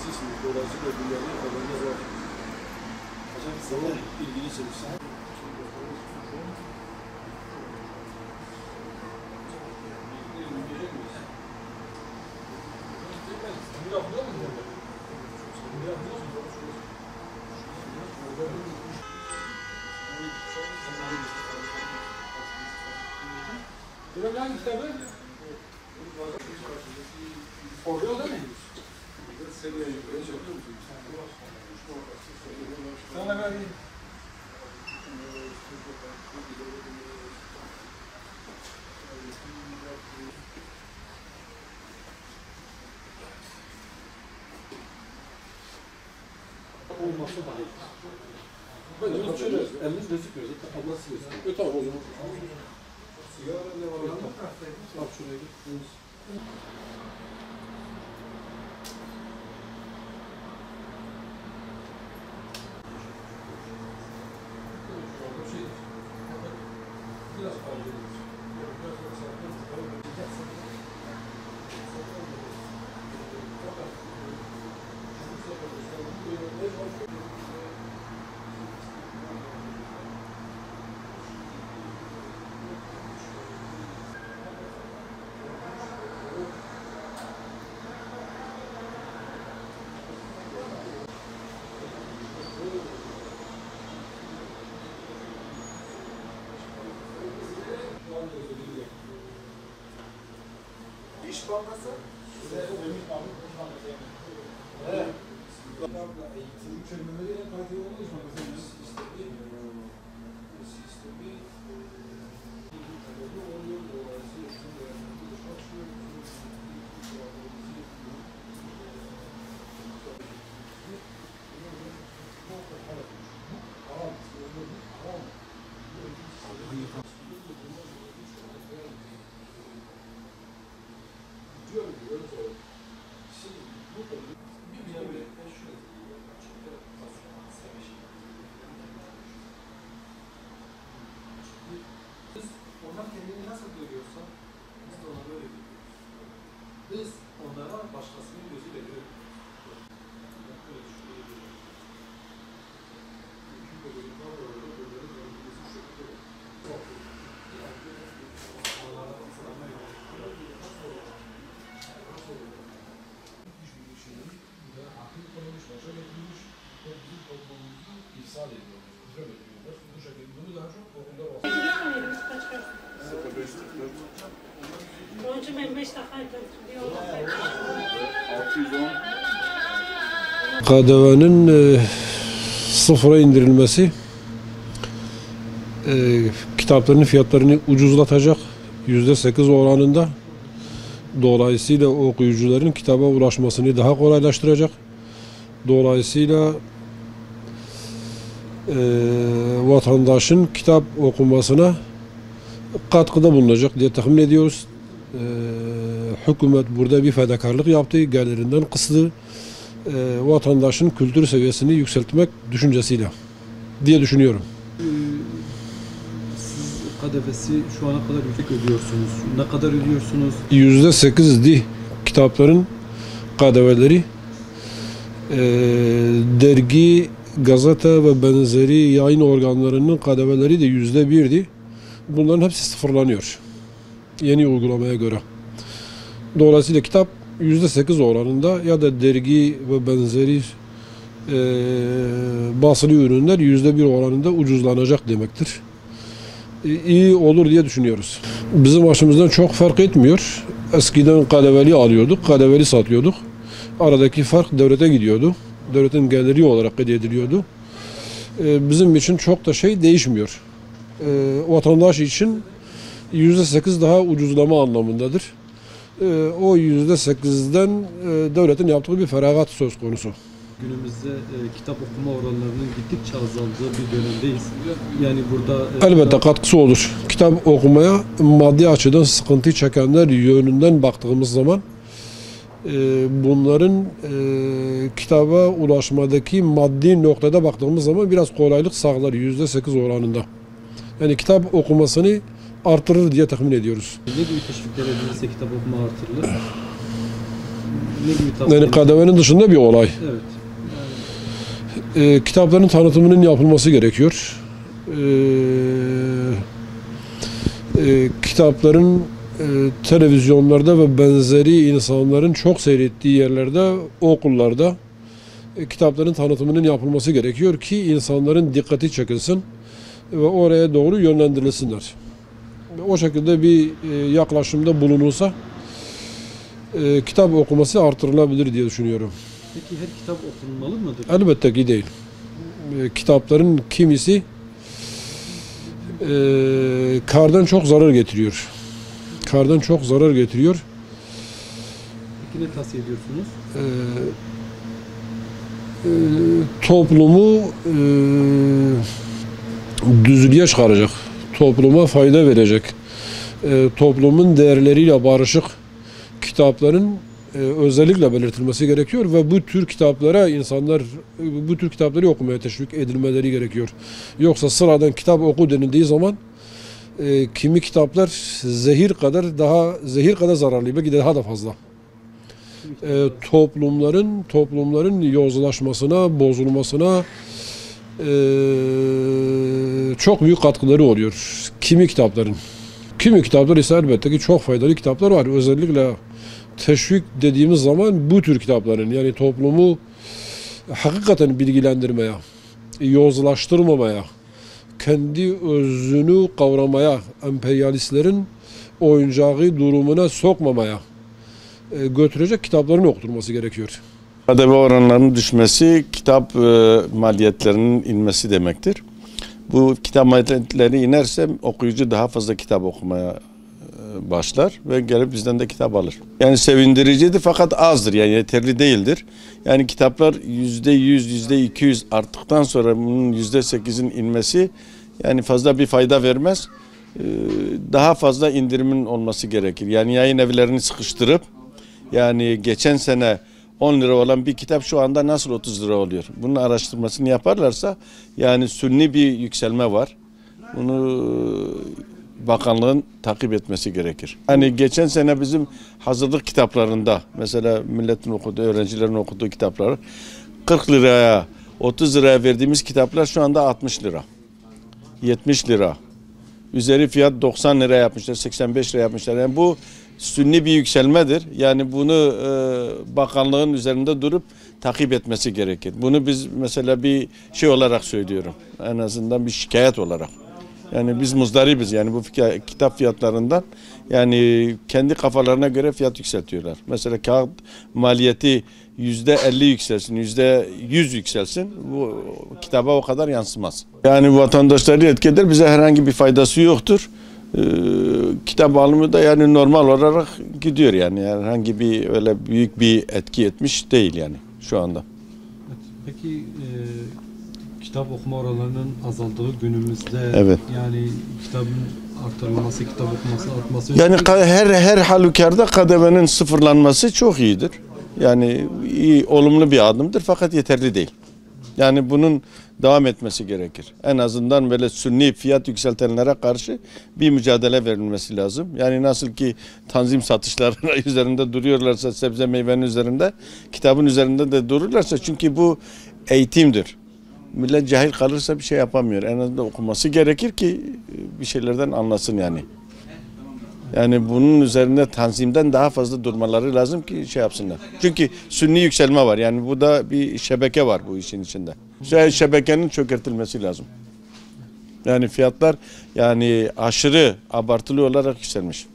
Mühendisisiniz. Dolayısıyla dünyada haberiniz var. Zaman ilgilisiniz. Burada hangi kitabı? Orada değil mi? Sana vereyim. Olması daha iyi. Böyle yapacağız. Eliniz gözükmüyor zaten. Ablası gözüküyor. Tamam o zaman. Sigara ne var? Bak şuraya git. Biraz fazla. İş bankası? Evet. Eğitim kelimeleriyle kaydı olmuş mu? Onlar kendini nasıl görüyorsa biz de ona böyle görüyoruz. Biz onlara başkasının gözüyle görüyoruz. Böyle düşünüyoruz. İfsad ediyor. Hücre bekliyorlar. Bu şekilde bunu daha çok okulda var. Onun için ben 5 defa KDV'nin sıfıra indirilmesi kitapların fiyatlarını ucuzlatacak %8 oranında. Dolayısıyla okuyucuların kitaba ulaşmasını daha kolaylaştıracak. Dolayısıyla vatandaşın kitap okumasına katkıda bulunacak diye tahmin ediyoruz. Hükümet burada bir fedakarlık yaptı, gelirinden kıstı. Vatandaşın kültür seviyesini yükseltmek düşüncesiyle diye düşünüyorum. Siz KDV'si şu ana kadar yüksek ödüyorsunuz. Ne kadar ödüyorsunuz? %8'di kitapların KDV'leri. Dergi, gazete ve benzeri yayın organlarının KDV'leri de %1'di. Bunların hepsi sıfırlanıyor. Yeni uygulamaya göre. Dolayısıyla kitap %8 oranında ya da dergi ve benzeri basılı ürünler %1 oranında ucuzlanacak demektir. İyi olur diye düşünüyoruz. Bizim açımızdan çok fark etmiyor. Eskiden KDV'li alıyorduk, KDV'li satıyorduk. Aradaki fark devlete gidiyordu. Devletin geliri olarak elde ediliyordu. Bizim için çok da şey değişmiyor. Vatandaş için %8 daha ucuzlama anlamındadır. O %8'den devletin yaptığı bir feragat söz konusu. Günümüzde kitap okuma oranlarının gittikçe azaldığı bir dönemdeyiz. Yani burada... Elbette katkısı olur. Kitap okumaya maddi açıdan sıkıntı çekenler yönünden baktığımız zaman bunların kitaba ulaşmadaki maddi noktada baktığımız zaman biraz kolaylık sağlar %8 oranında. Yani kitap okumasını artırır diye tahmin ediyoruz. Ne gibi teşvikler edilirse kitap okuma artırılır? Ne gibi tavsiye Yani KDV'nin dışında bir olay. Evet. Kitapların tanıtımının yapılması gerekiyor. Kitapların televizyonlarda ve benzeri insanların çok seyrettiği yerlerde, okullarda kitapların tanıtımının yapılması gerekiyor ki insanların dikkati çekilsin ve oraya doğru yönlendirilsinler. O şekilde bir yaklaşımda bulunulsa kitap okuması artırılabilir diye düşünüyorum. Peki her kitap okunmalı mıdır? Elbette ki değil. Kitapların kimisi kardan çok zarar getiriyor. Kardan çok zarar getiriyor. Peki ne tavsiye ediyorsunuz? Toplumu düzlüğe çıkaracak. Topluma fayda verecek. Toplumun değerleriyle barışık kitapların özellikle belirtilmesi gerekiyor ve bu tür kitaplara insanlar bu tür kitapları okumaya teşvik edilmeleri gerekiyor. Yoksa sıradan kitap oku denildiği zaman kimi kitaplar zehir kadar zararlı, belki de daha da fazla. Toplumların yozlaşmasına, bozulmasına çok büyük katkıları oluyor. Kimi kitaplar ise elbette ki çok faydalı kitaplar var. Özellikle teşvik dediğimiz zaman bu tür kitapların, yani toplumu hakikaten bilgilendirmeye, yozlaştırmamaya, kendi özünü kavramaya, emperyalistlerin oyuncağı durumuna sokmamaya götürecek kitapların okutulması gerekiyor. KDV oranlarının düşmesi kitap maliyetlerinin inmesi demektir. Bu kitap maliyetleri inerse okuyucu daha fazla kitap okumaya başlar ve gelip bizden de kitap alır. Yani sevindiricidir fakat azdır, yani yeterli değildir. Yani kitaplar %100, %200 arttıktan sonra bunun %8'in inmesi yani fazla bir fayda vermez. Daha fazla indirimin olması gerekir. Yani yayın evlerini sıkıştırıp, yani geçen sene 10 lira olan bir kitap şu anda nasıl 30 lira oluyor? Bunun araştırmasını yaparlarsa yani sünni bir yükselme var. Bunu bakanlığın takip etmesi gerekir. Hani geçen sene bizim hazırlık kitaplarında mesela milletin okuduğu, öğrencilerin okuduğu kitapları 40 liraya, 30 liraya verdiğimiz kitaplar şu anda 60 lira. 70 lira. Üzeri fiyat 90 lira yapmışlar, 85 lira yapmışlar. Yani bu sünni bir yükselmedir. Yani bunu bakanlığın üzerinde durup takip etmesi gerekir. Bunu biz mesela bir şey olarak söylüyorum. En azından bir şikayet olarak. Yani biz muzdaribiz yani bu kitap fiyatlarından, yani kendi kafalarına göre fiyat yükseltiyorlar. Mesela kağıt maliyeti %50 yükselsin, %100 yükselsin, bu kitaba o kadar yansımaz. Yani vatandaşları etkiler, bize herhangi bir faydası yoktur. Kitap alımı da yani normal olarak gidiyor yani herhangi bir öyle büyük bir etki etmiş değil yani şu anda. Evet. Peki kitap okuma oranlarının azaldığı günümüzde, evet, yani kitabın artırılması, kitap okuması artması. Yani her halükarda KDV'nin sıfırlanması çok iyidir. Yani iyi, olumlu bir adımdır fakat yeterli değil. Yani bunun devam etmesi gerekir. En azından böyle sünni fiyat yükseltenlere karşı bir mücadele verilmesi lazım. Yani nasıl ki tanzim satışları üzerinde duruyorlarsa, sebze meyvenin üzerinde, kitabın üzerinde de dururlarsa, çünkü bu eğitimdir. Millet cahil kalırsa bir şey yapamıyor. En azından okuması gerekir ki bir şeylerden anlasın yani. Yani bunun üzerinde tanzimden daha fazla durmaları lazım ki şey yapsınlar. Çünkü sünni yükselme var. Yani bu da bir şebeke var bu işin içinde. Şebekenin çökertilmesi lazım. Yani fiyatlar yani aşırı abartılı olarak yükselmiş.